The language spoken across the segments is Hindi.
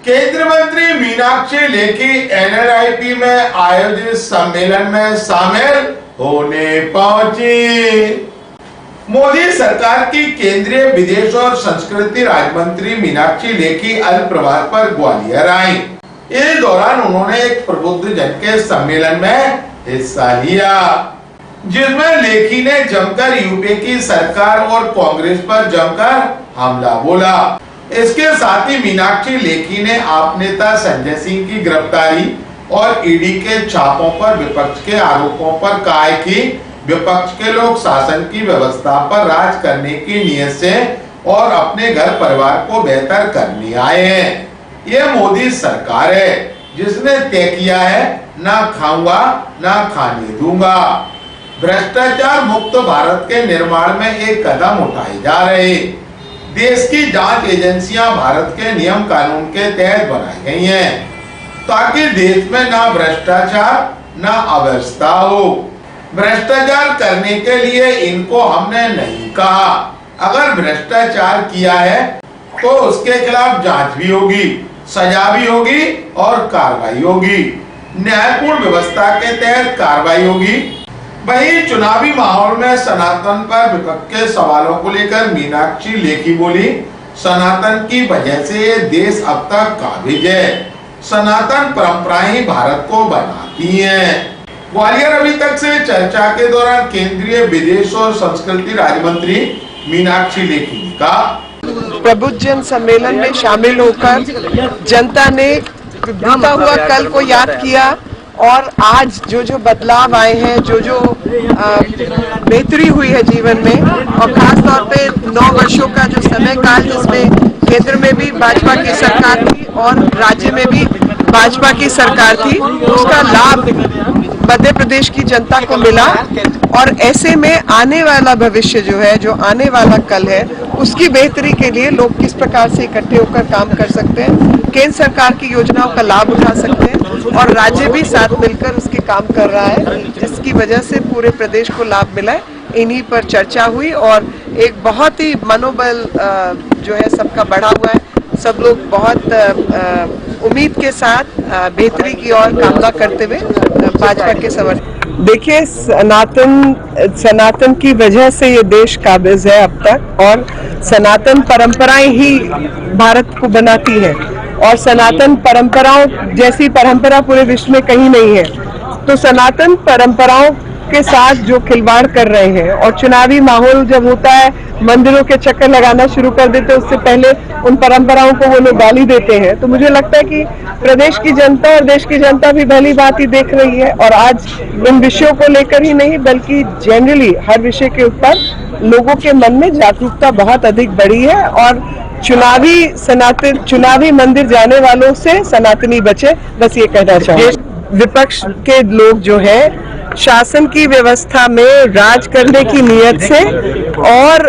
केंद्रीय मंत्री मीनाक्षी लेखी NRIP में आयोजित सम्मेलन में शामिल होने पहुंची। मोदी सरकार की केंद्रीय विदेश और संस्कृति राज्य मंत्री मीनाक्षी लेखी अल्प प्रवास पर ग्वालियर आई। इस दौरान उन्होंने एक प्रबुद्ध जन के सम्मेलन में हिस्सा लिया, जिसमें लेखी ने जमकर यूपी की सरकार और कांग्रेस पर जमकर हमला बोला। इसके साथ ही मीनाक्षी लेखी ने आप नेता संजय सिंह की गिरफ्तारी और ईडी के छापों पर विपक्ष के आरोपों पर कहा कि विपक्ष के लोग शासन की व्यवस्था पर राज करने की नीयत से और अपने घर परिवार को बेहतर करने आए हैं। ये मोदी सरकार है जिसने तय किया है ना खाऊंगा ना खाने दूंगा। भ्रष्टाचार मुक्त भारत के निर्माण में एक कदम उठाए जा रहे। देश की जांच एजेंसियां भारत के नियम कानून के तहत बनाई गई हैं ताकि देश में ना भ्रष्टाचार ना अव्यवस्था हो। भ्रष्टाचार करने के लिए इनको हमने नहीं कहा। अगर भ्रष्टाचार किया है तो उसके खिलाफ जांच भी होगी, सजा भी होगी और कार्रवाई होगी। न्यायपूर्ण व्यवस्था के तहत कार्रवाई होगी। वही चुनावी माहौल में सनातन पर विपक्ष के सवालों को लेकर मीनाक्षी लेखी बोली, सनातन की वजह से ये देश अब तक काबिज है। सनातन परंपराएं ही भारत को बनाती हैं। ग्वालियर अभी तक से चर्चा के दौरान केंद्रीय विदेश और संस्कृति राज्य मंत्री मीनाक्षी लेखी ने कहा, प्रबुद्ध जन सम्मेलन में शामिल होकर जनता ने बीता हुआ कल को याद किया और आज जो जो बदलाव आए हैं, जो जो बेहतरी हुई है जीवन में, और खास तौर पे 9 वर्षों का जो समय काल जिसमें केंद्र में भी भाजपा की सरकार थी और राज्य में भी भाजपा की सरकार थी, उसका लाभ मध्य प्रदेश की जनता को मिला। और ऐसे में आने वाला भविष्य जो है, जो आने वाला कल है, उसकी बेहतरी के लिए लोग किस प्रकार से इकट्ठे होकर काम कर सकते हैं, केंद्र सरकार की योजनाओं का लाभ उठा सकते हैं और राज्य भी साथ मिलकर उसके काम कर रहा है, जिसकी वजह से पूरे प्रदेश को लाभ मिला है। इन्हीं पर चर्चा हुई और एक बहुत ही मनोबल जो है सबका बढ़ा हुआ है। सब लोग बहुत उम्मीद के साथ बेहतरी की ओर कामना करते हुए भाजपा के समर्थन। देखिए, सनातन की वजह से ये देश काबिज है अब तक, और सनातन परंपराएं ही भारत को बनाती है और सनातन परंपराओं जैसी परंपरा पूरे विश्व में कहीं नहीं है। तो सनातन परंपराओं के साथ जो खिलवाड़ कर रहे हैं और चुनावी माहौल जब होता है, मंदिरों के चक्कर लगाना शुरू कर देते, उससे पहले उन परंपराओं को वो लोग गाली देते हैं। तो मुझे लगता है कि प्रदेश की जनता और देश की जनता भी भली बात ही देख रही है और आज इन विषयों को लेकर ही नहीं बल्कि जनरली हर विषय के ऊपर लोगों के मन में जागरूकता बहुत अधिक बढ़ी है। और चुनावी मंदिर जाने वालों से सनातनी बचे, बस ये कहना चाहूँगी। विपक्ष के लोग जो है शासन की व्यवस्था में राज करने की नीयत से और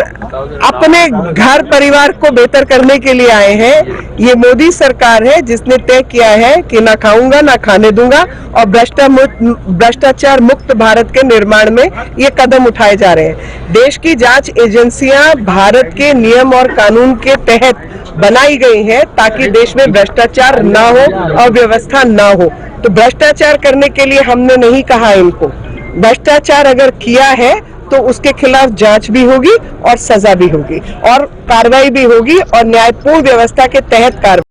अपने घर परिवार को बेहतर करने के लिए आए हैं। ये मोदी सरकार है जिसने तय किया है कि ना खाऊंगा ना खाने दूंगा, और भ्रष्टाचार मुक्त भारत के निर्माण में ये कदम उठाए जा रहे हैं। देश की जांच एजेंसियां भारत के नियम और कानून के तहत बनाई गई हैं ताकि देश में भ्रष्टाचार ना हो और व्यवस्था ना हो। तो भ्रष्टाचार करने के लिए हमने नहीं कहा इनको। भ्रष्टाचार अगर किया है तो उसके खिलाफ जांच भी होगी और सजा भी होगी और कार्रवाई भी होगी और न्यायपूर्ण व्यवस्था के तहत कार्रवाई।